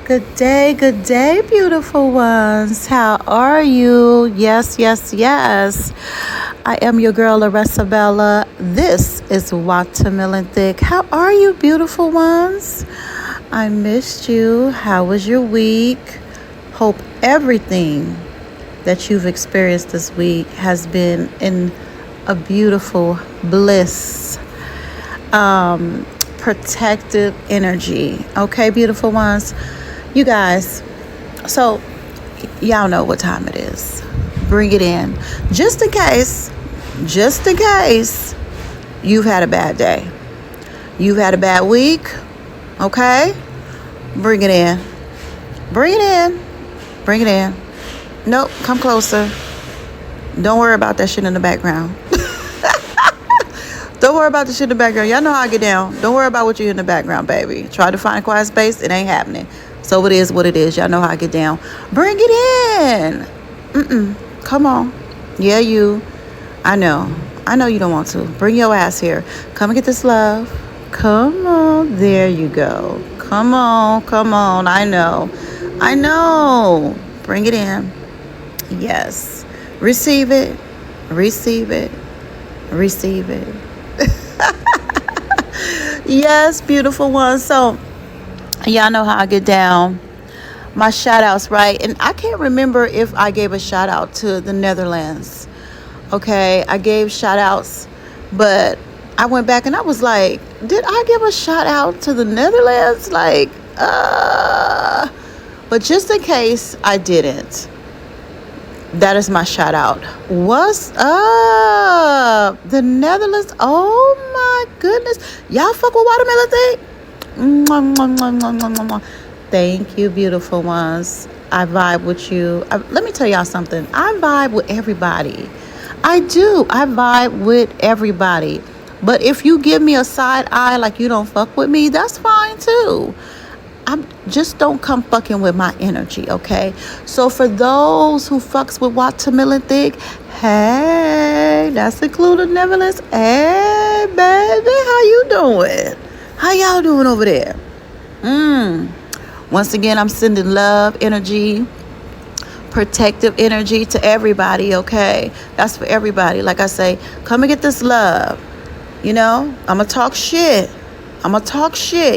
Good day, beautiful ones. How are you? Yes, yes, yes. I am your girl, Larissa Bella. This is Watermelon Thick. How are you, beautiful ones? I missed you. How was your week? Hope everything that you've experienced this week has been in a beautiful bliss, protective energy. Okay, beautiful ones. You guys, so y'all know what time it is. Bring it in. Just in case you've had a bad day. You've had a bad week. Okay? Bring it in. Bring it in. Bring it in. Nope, come closer. Don't worry about that shit in the background. Don't worry about the shit in the background. Y'all know how I get down. Don't worry about what you hear in the background, baby. Try to find a quiet space. It ain't happening. So it is what it is. Y'all know how I get down. Bring it in. Come on. Yeah, you. I know you don't want to. Bring your ass here. Come and get this love. Come on. There you go. Come on. I know. Bring it in. Yes. Receive it. Yes, beautiful one. So y'all know how I get down. My shout outs, right? And I can't remember if I gave a shout out to the Netherlands. Okay, I gave shout outs, but I went back and I was like, did I give a shout out to the Netherlands? But just in case I didn't, that is my shout out. What's up? The Netherlands. Oh my goodness. Y'all fuck with Watermelon Thick? Thank you, beautiful ones. I vibe with you. Let me tell y'all something. I vibe with everybody. I do. I vibe with everybody. But if you give me a side eye like you don't fuck with me, that's fine too. Just don't come fucking with my energy, okay? So for those who fucks with Watermelon Thick, hey, that's included Netherlands. Hey, baby, how you doing? How y'all doing over there? Once again, I'm sending love, energy, protective energy to everybody, okay? That's for everybody. Like I say, come and get this love. You know, I'm going to talk shit,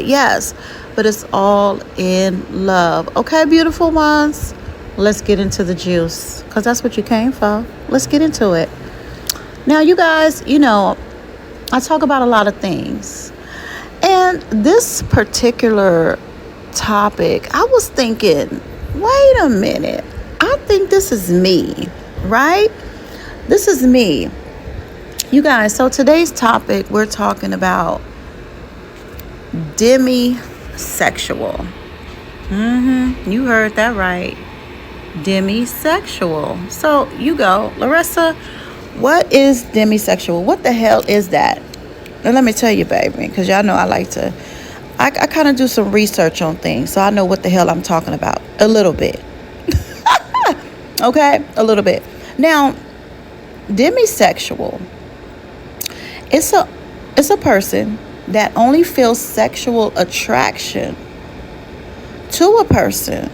yes. But it's all in love. Okay, beautiful ones? Let's get into the juice. Because that's what you came for. Let's get into it. Now, you guys, you know, I talk about a lot of things. And this particular topic, I was thinking, wait a minute. I think this is me, right? This is me. You guys, so today's topic, we're talking about demisexual. You heard that right. Demisexual. So you go, Larissa, what is demisexual? What the hell is that? And let me tell you, baby, because y'all know I kind of do some research on things, so I know what the hell I'm talking about a little bit. Okay, a little bit. Now, demisexual, it's a person that only feels sexual attraction to a person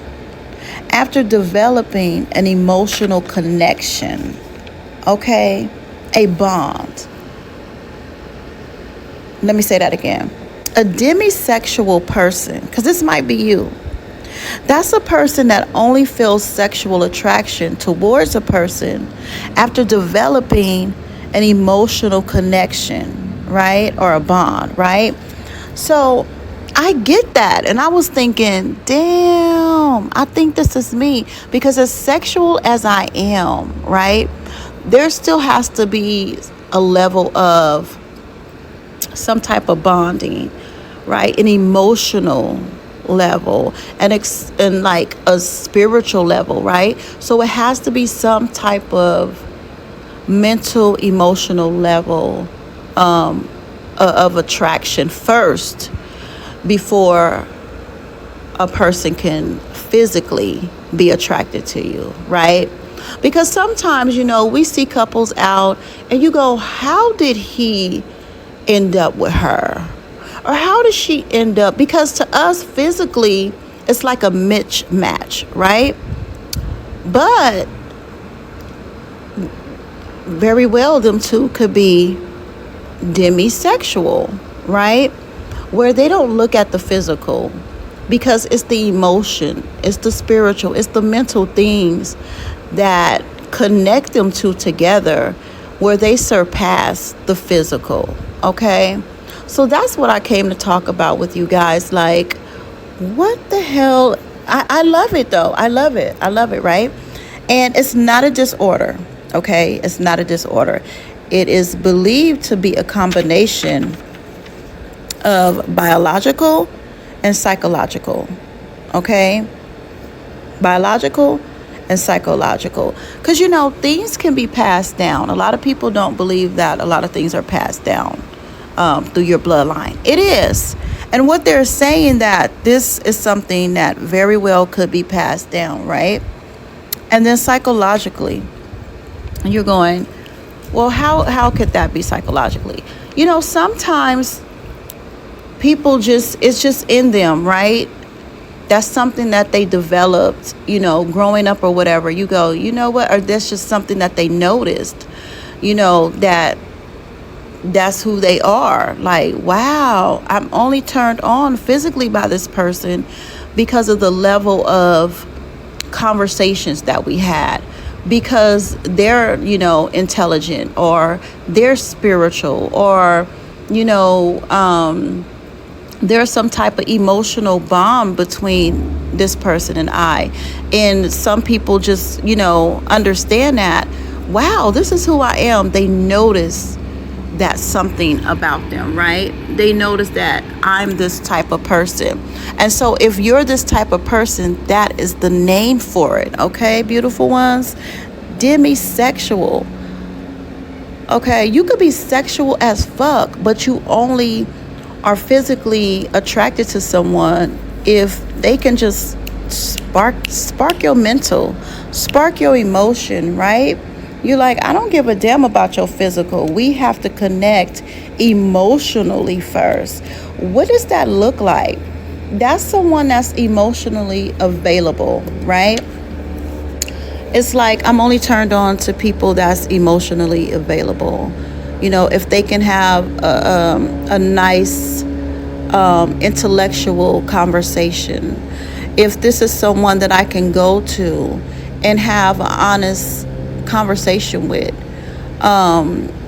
after developing an emotional connection, okay? A bond. Let me say that again. A demisexual person, because this might be you, that's a person that only feels sexual attraction towards a person after developing an emotional connection, right? Or a bond, right? So I get that. And I was thinking, damn, I think this is me. Because as sexual as I am, right, there still has to be a level of some type of bonding, right? An emotional level and like a spiritual level, right? So it has to be some type of mental, emotional level of attraction first before a person can physically be attracted to you, right? Because sometimes, you know, we see couples out and you go, how did he end up with her? Or how does she end up? Because to us physically, it's like a mismatch, right? But very well, them two could be demisexual, right? Where they don't look at the physical, because it's the emotion, it's the spiritual, it's the mental things that connect them two together, where they surpass the physical. Okay, so that's what I came to talk about with you guys. Like, what the hell? I love it though. I love it. I love it, right? And it's not a disorder. Okay, it's not a disorder. It is believed to be a combination of biological and psychological. Okay, biological and psychological, because things can be passed down. A lot of people don't believe that a lot of things are passed down through your bloodline. It is. And what they're saying, that this is something that very well could be passed down, right? And then psychologically, you're going, well, how could that be psychologically? Sometimes people it's just in them, right? That's something that they developed, growing up or whatever. You go, you know what? Or that's just something that they noticed, that's who they are. Like, wow, I'm only turned on physically by this person because of the level of conversations that we had, because they're, intelligent, or they're spiritual, or, there's some type of emotional bond between this person and I. And some people just, understand that, wow, this is who I am. They notice that something about them, right? They notice that I'm this type of person. And so if you're this type of person, that is the name for it. Okay, beautiful ones? Demisexual. Okay, you could be sexual as fuck, but you only are physically attracted to someone if they can just spark your mental, spark your emotion, right? You're like, I don't give a damn about your physical. We have to connect emotionally first. What does that look like? That's someone that's emotionally available, right? It's like, I'm only turned on to people that's emotionally available. If they can have a nice intellectual conversation, if this is someone that I can go to and have an honest conversation with,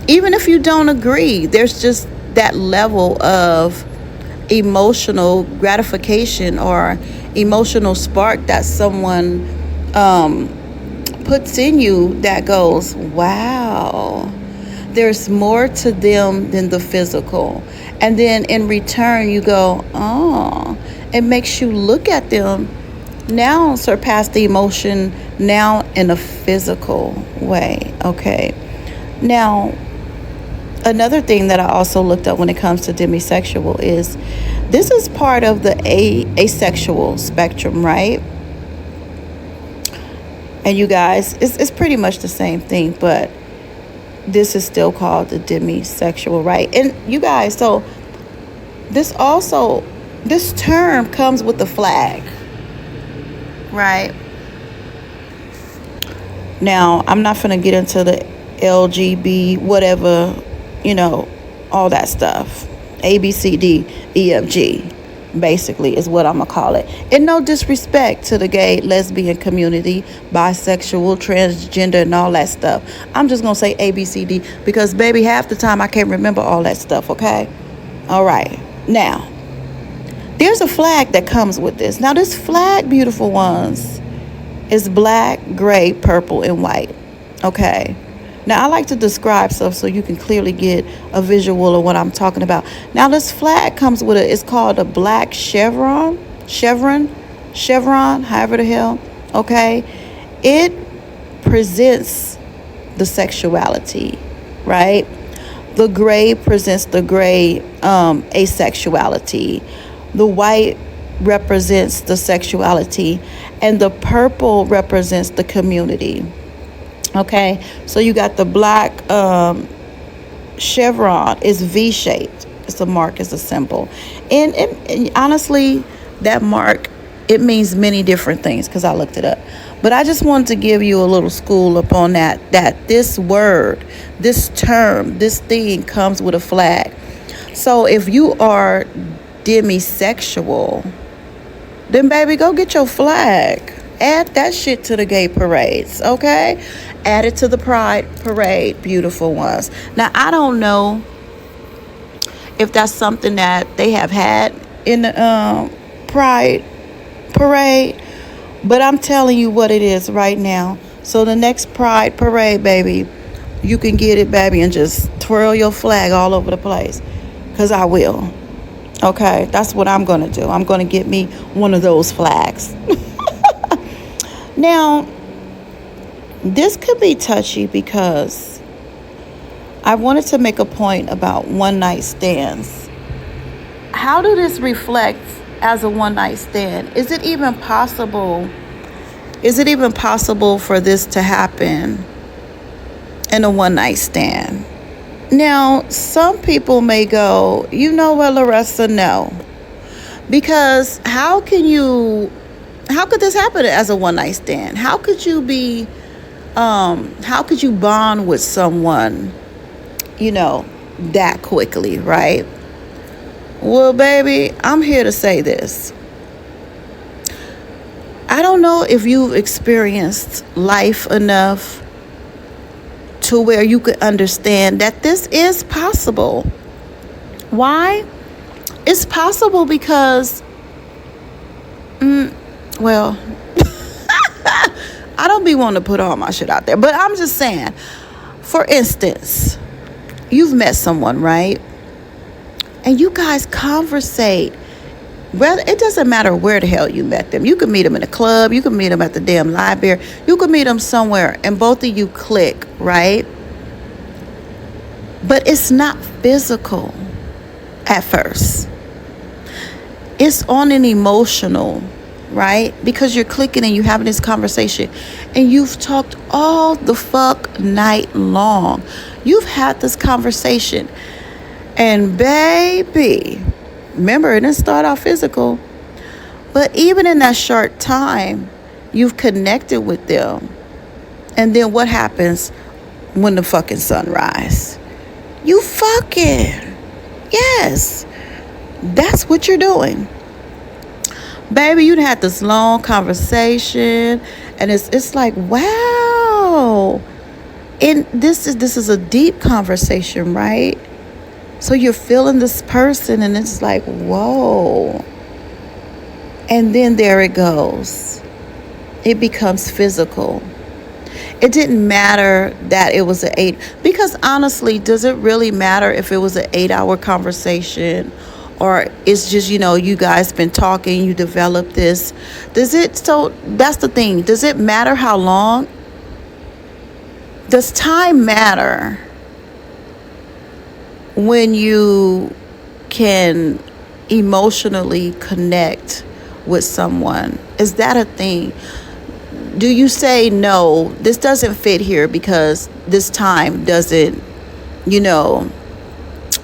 even if you don't agree, there's just that level of emotional gratification or emotional spark that someone puts in you that goes, wow, there's more to them than the physical. And then in return, you go, oh, it makes you look at them now, surpass the emotion now in a physical way. Okay. Now, another thing that I also looked up when it comes to demisexual is, this is part of the asexual spectrum, right? And you guys, it's pretty much the same thing, but this is still called the demisexual, right? And you guys, so this term comes with the flag, right? Now, I'm not going to get into the LGB, whatever, all that stuff. A, B, C, D, E, F, G, basically, is what I'm going to call it. And no disrespect to the gay, lesbian community, bisexual, transgender, and all that stuff. I'm just going to say A, B, C, D, because, baby, half the time I can't remember all that stuff, okay? All right. Now, there's a flag that comes with this. Now, this flag, beautiful ones, is black, gray, purple, and white. Okay. Now, I like to describe stuff so you can clearly get a visual of what I'm talking about. Now, this flag comes with it's called a black chevron, however the hell. Okay. It presents the sexuality, right? The gray presents the gray asexuality. The white represents the sexuality, and the purple represents the community. Okay, so you got the black chevron is V-shaped. It's a mark, it's a symbol, and honestly, that mark It means many different things because I looked it up. But I just wanted to give you a little school up on that this word, this term, this thing comes with a flag. So if you are demisexual, then baby, go get your flag. Add that shit to the gay parades, okay? Add it to the pride parade, beautiful ones. Now, I don't know if that's something that they have had in the pride parade, but I'm telling you what it is right now. So the next pride parade, baby, you can get it, baby, and just twirl your flag all over the place, because I will. Okay, that's what I'm going to do. I'm going to get me one of those flags. Now, this could be touchy because I wanted to make a point about one night stands. How do this reflect as a one night stand? Is it even possible? Is it even possible for this to happen in a one night stand? Now, some people may go, you know what, Larissa, no. Because how could this happen as a one night stand? How could you bond with someone, that quickly, right? Well, baby, I'm here to say this. I don't know if you've experienced life enough to where you could understand that this is possible. Why? It's possible because, well, I don't be wanting to put all my shit out there, but I'm just saying, for instance, you've met someone, right? And you guys conversate. Whether it doesn't matter where the hell you met them. You could meet them in a club. You could meet them at the damn library. You could meet them somewhere and both of you click, right? But it's not physical at first. It's on an emotional, right? Because you're clicking and you're having this conversation and you've talked all the fuck night long. You've had this conversation and baby, remember, it didn't start off physical. But even in that short time, you've connected with them. And then what happens when the fucking sun rises? You fucking. Yes. That's what you're doing. Baby, you had this long conversation. And it's like, wow. And this is a deep conversation, right? So you're feeling this person and it's like, whoa. And then there it goes. It becomes physical. It didn't matter that it was because honestly, does it really matter if it was an 8-hour conversation or it's just, you guys been talking, you developed this. So that's the thing. Does it matter how long? Does time matter when you can emotionally connect with someone? Is that a thing? Do you say, no, this doesn't fit here because this time doesn't,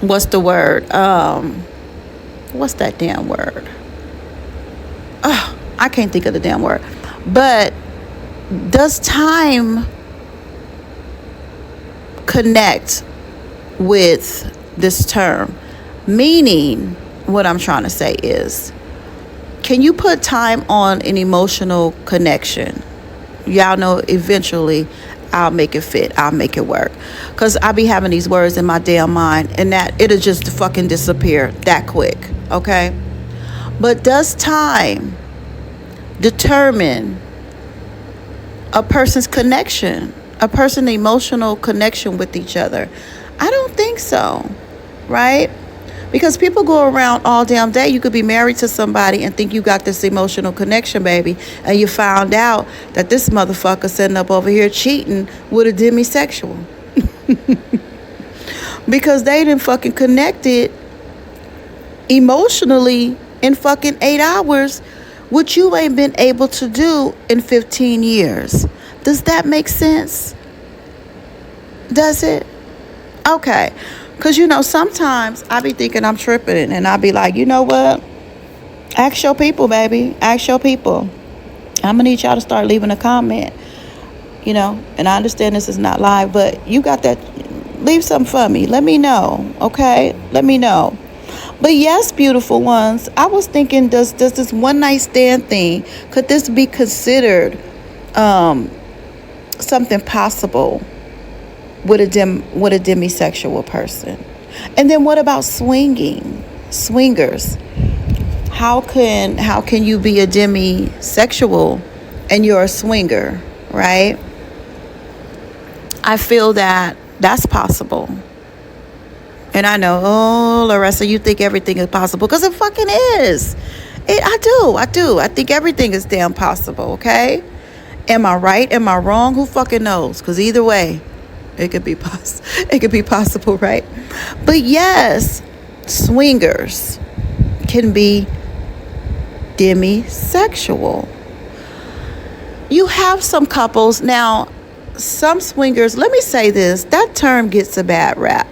what's the word? What's that damn word? Oh, I can't think of the damn word. But does time connect with this term? Meaning, what I'm trying to say is, can you put time on an emotional connection? Y'all know eventually I'll make it fit. I'll make it work. Because I be having these words in my damn mind and that it'll just fucking disappear that quick. Okay? But does time determine a person's connection? A person's emotional connection with each other? I don't think so. Right? Because people go around all damn day. You could be married to somebody and think you got this emotional connection, baby. And you found out that this motherfucker sitting up over here cheating with a demisexual. Because they didn't fucking connected emotionally in fucking 8 hours, which you ain't been able to do in 15 years. Does that make sense? Does it? Okay. Because, sometimes I be thinking I'm tripping and I be like, you know what? Ask your people, baby. Ask your people. I'm gonna need y'all to start leaving a comment. And I understand this is not live, but you got that. Leave something for me. Let me know, okay? Let me know. But yes, beautiful ones, I was thinking, does this one night stand thing, could this be considered something possible with a demisexual person? And then what about swingers? How can you be a demisexual and you're a swinger, right? I feel that that's possible. And I know, oh, Larissa, you think everything is possible, because it fucking is. I do. I think everything is damn possible, okay? Am I right? Am I wrong? Who fucking knows? Because either way, it could be possible, right? But yes, swingers can be demisexual. You have some couples now. Some swingers, let me say this, that term gets a bad rap.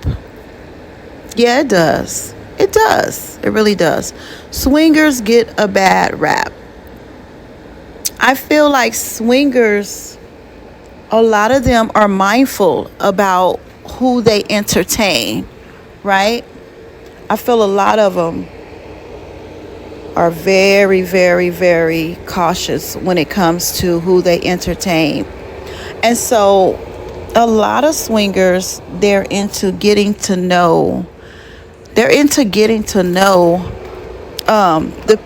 Yeah, it does. It does. It really does. Swingers get a bad rap. I feel like swingers, a lot of them are mindful about who they entertain, right? I feel a lot of them are very, very, very cautious when it comes to who they entertain. And so a lot of swingers, they're into getting to know the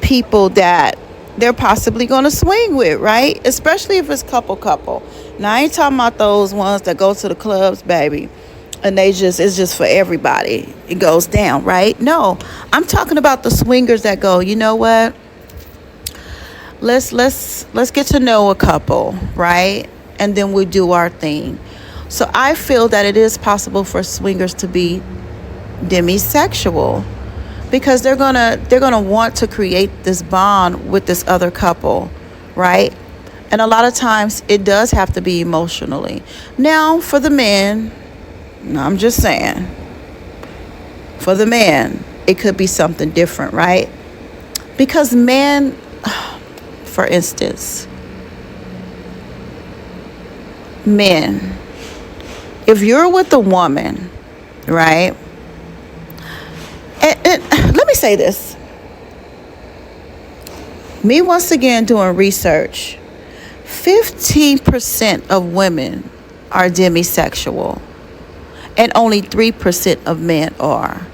people that they're possibly going to swing with, right? Especially if it's couple. Now, I ain't talking about those ones that go to the clubs, baby, and it's just for everybody. It goes down, right? No, I'm talking about the swingers that go, you know what? Let's get to know a couple, right? And then we do our thing. So I feel that it is possible for swingers to be demisexual, because they're gonna want to create this bond with this other couple, right? And a lot of times it does have to be emotionally. Now, for the men, I'm just saying, for the man, it could be something different, right? Because men, for instance, men, if you're with a woman, right? And let me say this. Me, once again, doing research, 15% of women are demisexual, and only 3% of men are.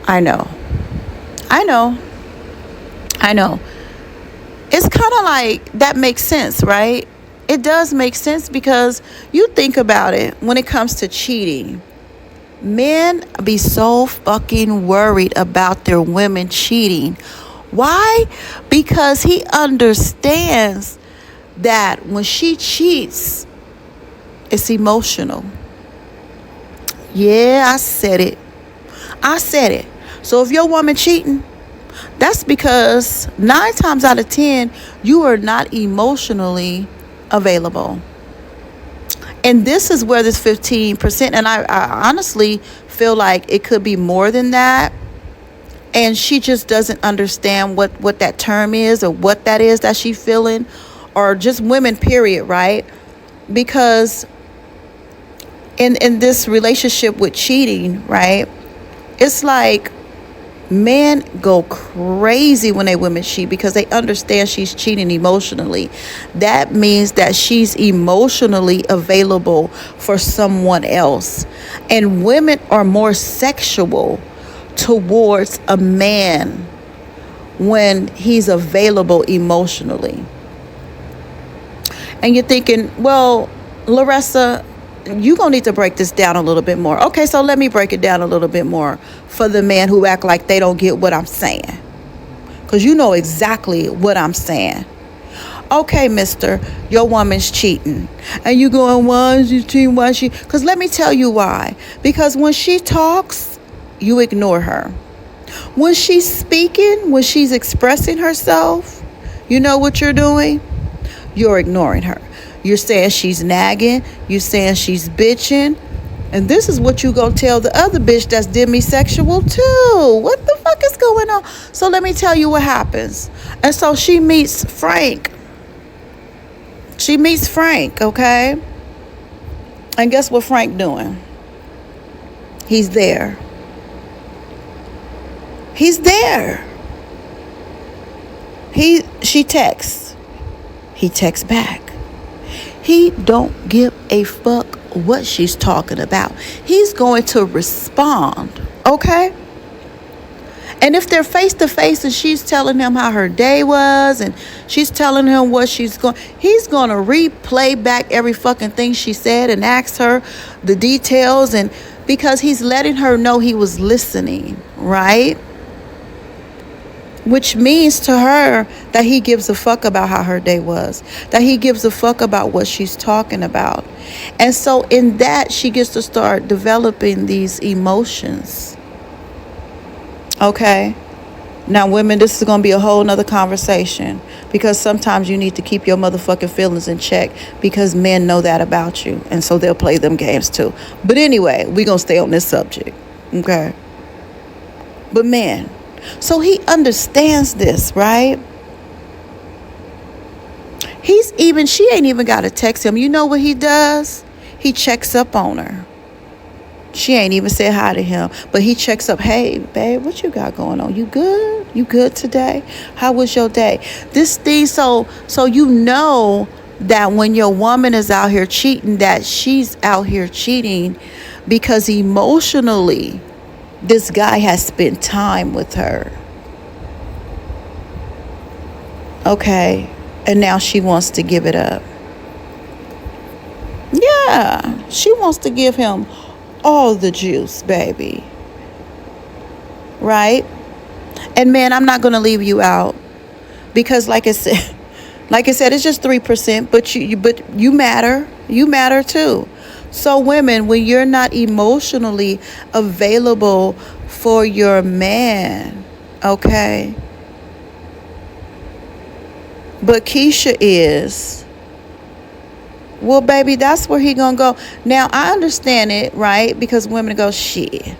I know. It's kind of like, that makes sense, right? It does make sense, because you think about it, when it comes to cheating, men be so fucking worried about their women cheating. Why? Because he understands that when she cheats, it's emotional. Yeah, I said it. So if your woman cheating, that's because 9 times out of 10, you are not emotionally available. And this is where this 15%, and I honestly feel like it could be more than that. And she just doesn't understand what that term is, or what that is that she's feeling, or just women, period, right? Because in this relationship with cheating, right, it's like men go crazy when they women cheat, because they understand she's cheating emotionally. That means that she's emotionally available for someone else. And women are more sexual towards a man when he's available emotionally. And you're thinking, well, Larissa, you're going to need to break this down a little bit more. Okay, so let me break it down a little bit more for the men who act like they don't get what I'm saying. Because you know exactly what I'm saying. Okay, mister, your woman's cheating. And you going, why is she cheating? Why is she? Because let me tell you why. Because when she talks, you ignore her. When she's speaking, when she's expressing herself, you know what you're doing? You're ignoring her. You're saying she's nagging. You're saying she's bitching. And this is what you gonna tell the other bitch that's demisexual too. What the fuck is going on? So let me tell you what happens. And so she meets Frank. Okay? And guess what Frank doing? He's there. She texts. He texts back. He don't give a fuck what she's talking about. He's going to respond, okay? And if they're face to face and she's telling him how her day was and she's telling him what he's going to replay back every fucking thing she said and ask her the details, and because he's letting her know he was listening, right? Which means to her that he gives a fuck about how her day was, that he gives a fuck about what she's talking about. And so in that, she gets to start developing these emotions. Okay? Now, women, this is going to be a whole nother conversation, because sometimes you need to keep your motherfucking feelings in check, because men know that about you, and so they'll play them games too. But anyway, we're going to stay on this subject. Okay? But man, so he understands this, right? She ain't even got to text him. You know what he does? He checks up on her. She ain't even said hi to him, but he checks up. Hey, babe, what you got going on? You good? You good today? How was your day? This thing, so you know that when your woman is out here cheating, that she's out here cheating because emotionally, this guy has spent time with her. Okay. And now she wants to give it up. Yeah. She wants to give him all the juice, baby. Right? And man, I'm not going to leave you out, because like I said, it's just 3%, but you matter. You matter too. So women, when you're not emotionally available for your man, okay? But Keisha is, well, baby, that's where he gonna go. Now, I understand it, right? Because women go, shit,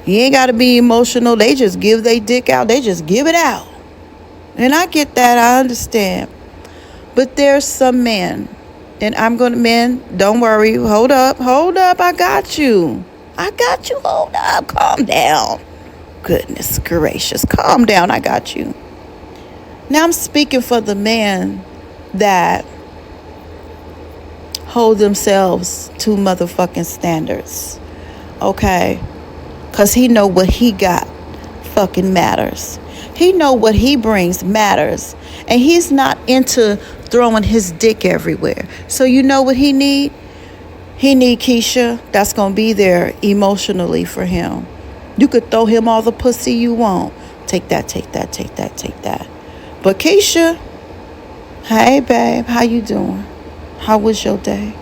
you ain't gotta be emotional. They just give their dick out. They just give it out. And I get that. I understand. But there's some men, and men, don't worry. Hold up. I got you. Hold up. Calm down. Goodness gracious. Calm down. I got you. Now I'm speaking for the men that hold themselves to motherfucking standards. Okay? Because he know what he got fucking matters. He know what he brings matters. And he's not into throwing his dick everywhere. So you know what he need? He need Keisha that's going to be there emotionally for him. You could throw him all the pussy you want. Take that. But Keisha, hey babe, how you doing? How was your day?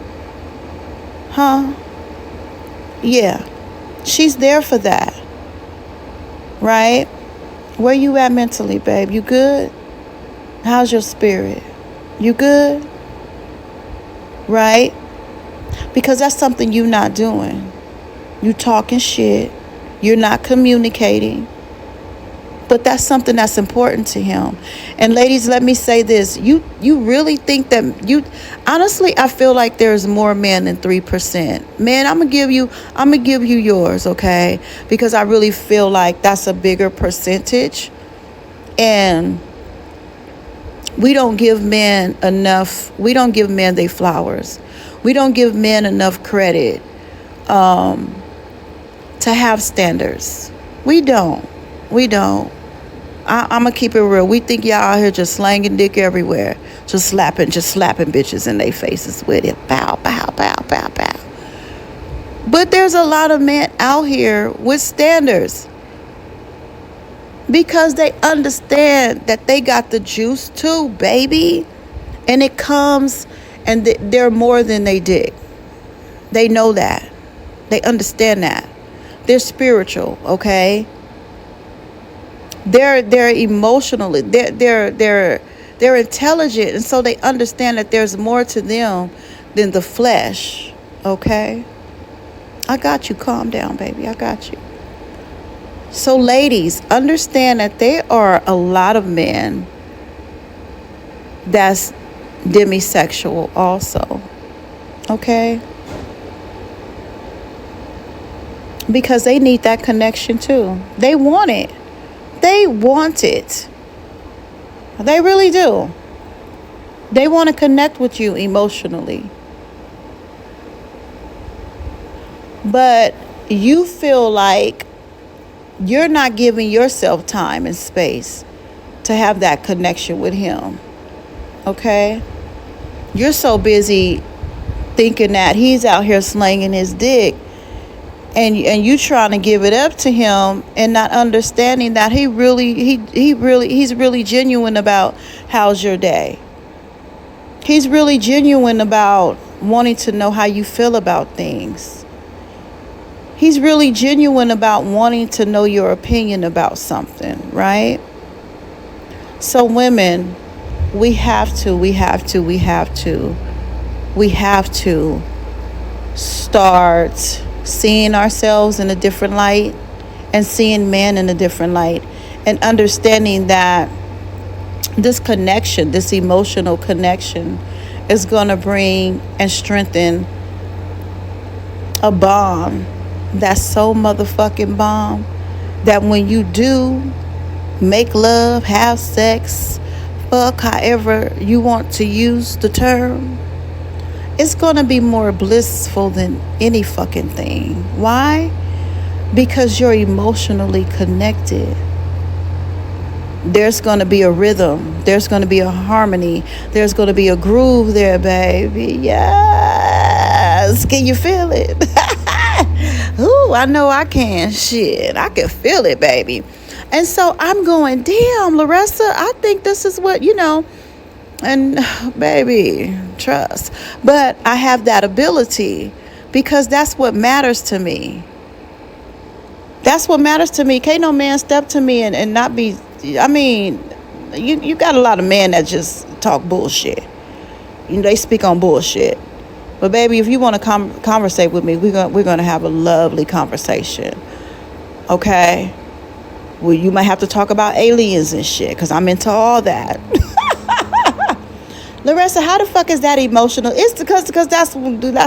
Huh? Yeah. She's there for that. Right? Where you at mentally, babe? You good? How's your spirit? You good? Right? Because that's something you're not doing. You talking shit. You're not communicating. But that's something that's important to him. And ladies, let me say this. You really think that honestly, I feel like there's more men than 3%. Man, I'm gonna give you yours, okay? Because I really feel like that's a bigger percentage. And we don't give men their flowers. We don't give men enough credit to have standards. We don't. I'm going to keep it real. We think y'all out here just slanging dick everywhere. Just slapping bitches in their faces with it. Pow, pow, pow, pow, pow. But there's a lot of men out here with standards. Because they understand that they got the juice too, baby. And it comes, and they're more than they dick. They know that. They understand that. They're spiritual, okay? They're emotionally, they're intelligent, and so they understand that there's more to them than the flesh, okay? I got you. Calm down, baby. I got you. So, ladies, understand that there are a lot of men that's demisexual also. Okay? Because they need that connection too. They want it. They want it. They really do. They want to connect with you emotionally. But you feel like you're not giving yourself time and space to have that connection with him. Okay? You're so busy thinking that he's out here slanging his dick, and you trying to give it up to him, and not understanding that he's really genuine about how's your day. He's really genuine about wanting to know how you feel about things. He's really genuine about wanting to know your opinion about something, right? So women, we have to start seeing ourselves in a different light, and seeing men in a different light, and understanding that this connection, this emotional connection, is going to bring and strengthen a bond that's so motherfucking bomb that when you do make love, have sex, fuck, however you want to use the term, it's going to be more blissful than any fucking thing. Why? Because you're emotionally connected. There's going to be a rhythm. There's going to be a harmony. There's going to be a groove there, baby. Yes. Can you feel it? Ooh, I know I can. Shit, I can feel it, baby. And so I'm going, damn, Larissa, I think this is what, and baby, trust. But I have that ability because that's what matters to me. That's what matters to me. Can't no man step to me and not be, you got a lot of men that just talk bullshit. They speak on bullshit. But baby, if you want to conversate with me, we're going to have a lovely conversation. Okay? Well, you might have to talk about aliens and shit, because I'm into all that. Larissa, how the fuck is that emotional? It's because that's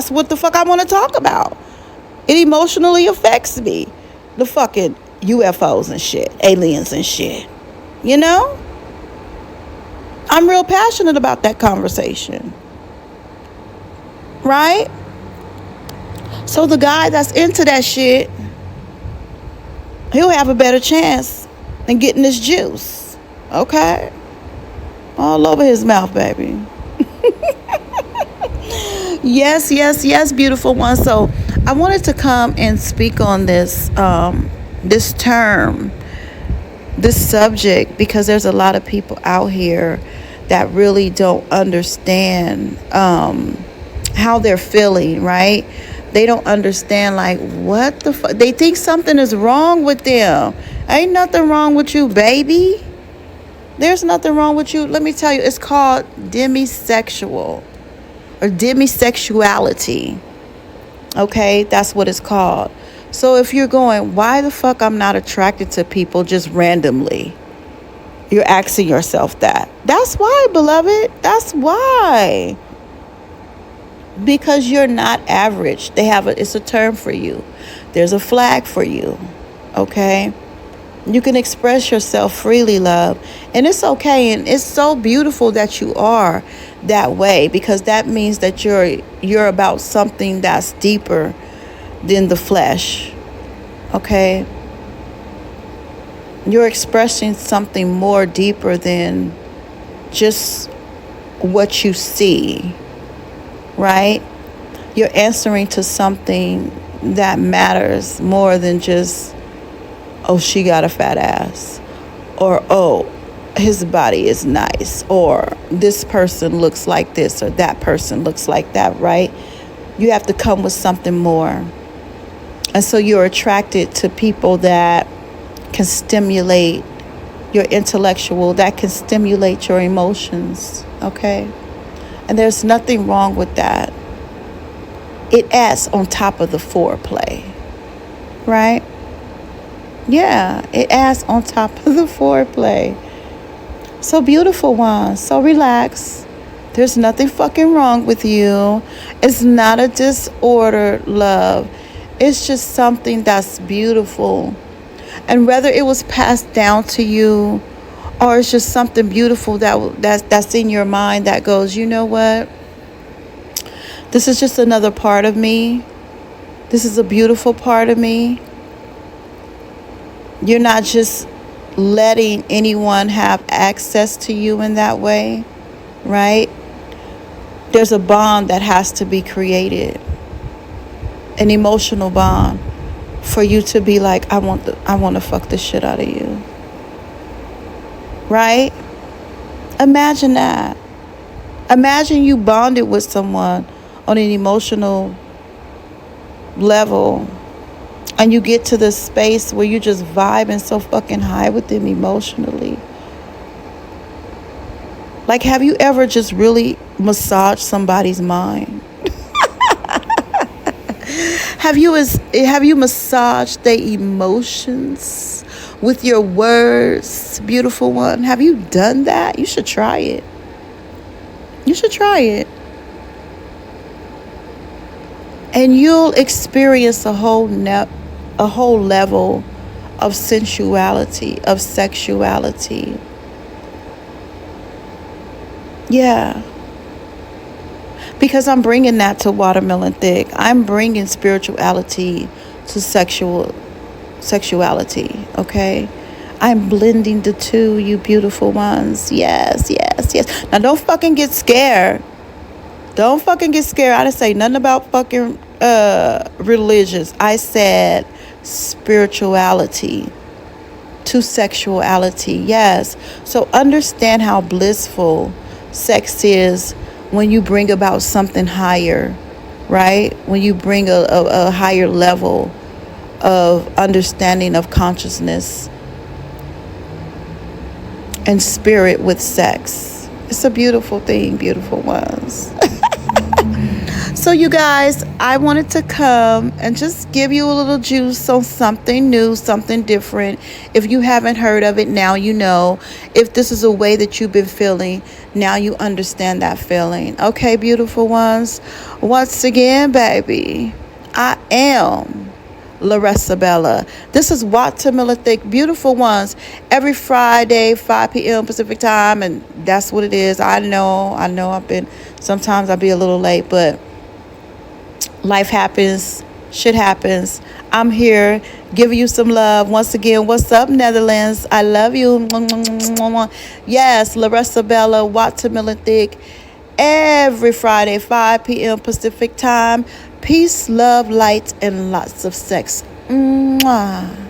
what the fuck I want to talk about. It emotionally affects me. The fucking UFOs and shit, aliens and shit. I'm real passionate about that conversation. Right? So the guy that's into that shit, he'll have a better chance than getting this juice. Okay? All over his mouth, baby. Yes, beautiful one. So I wanted to come and speak on this term, this subject, because there's a lot of people out here that really don't understand how they're feeling, right? They don't understand, like, what the fuck? They think something is wrong with them. Ain't nothing wrong with you, baby. There's nothing wrong with you. Let me tell you, it's called demisexual or demisexuality. Okay, that's what it's called. So if you're going, why the fuck I'm not attracted to people just randomly? You're asking yourself that. That's why, beloved. That's why. Because you're not average. It's a term for you. There's a flag for you. Okay? You can express yourself freely, love. And it's okay. And it's so beautiful that you are that way, because that means that you're about something that's deeper than the flesh. Okay? You're expressing something more deeper than just what you see. Right? You're answering to something that matters more than just, oh, she got a fat ass, or oh, his body is nice, or this person looks like this, or that person looks like that, right? You have to come with something more. And so you're attracted to people that can stimulate your intellectual, that can stimulate your emotions, okay? And there's nothing wrong with that. it adds on top of the foreplay, right? Yeah, it adds on top of the foreplay. So beautiful ones, so relax. There's nothing fucking wrong with you. It's not a disorder, love. It's just something that's beautiful. And whether it was passed down to you or it's just something beautiful that's in your mind that goes, you know what? This is just another part of me. This is a beautiful part of me. You're not just letting anyone have access to you in that way, right? There's a bond that has to be created, an emotional bond for you to be like, I want to fuck the shit out of you, right? Imagine that. Imagine you bonded with someone on an emotional level, and you get to this space where you just vibing so fucking high with them emotionally. Like, have you ever just really massaged somebody's mind? Have you massaged their emotions with your words, beautiful one? Have you done that? You should try it. You should try it. And you'll experience a whole level of sensuality, of sexuality. Yeah. Because I'm bringing that to Watermelon Thick. I'm bringing spirituality to sexuality, okay? I'm blending the two, you beautiful ones. Yes, yes, yes. Now, don't fucking get scared. Don't fucking get scared. I didn't say nothing about fucking religious. I said spirituality to sexuality. Yes. So understand how blissful sex is when you bring about something higher, right? When you bring a higher level of understanding of consciousness and spirit with sex. It's a beautiful thing, beautiful ones. So you guys, I wanted to come and just give you a little juice on something new, something different. If you haven't heard of it, now you know. If this is a way that you've been feeling, now you understand that feeling. Okay, beautiful ones. Once again, baby, I am Larissa Bella. This is Watermelon Thick, beautiful ones. Every Friday, 5 p.m. Pacific time, and that's what it is. I know sometimes I'll be a little late, but life happens, shit happens. I'm here giving you some love. Once again, what's up, Netherlands? I love you. Yes, Larissa Bella, Watermelon Thick, every Friday, 5 p.m. Pacific time. Peace, love, light, and lots of sex. Mwah.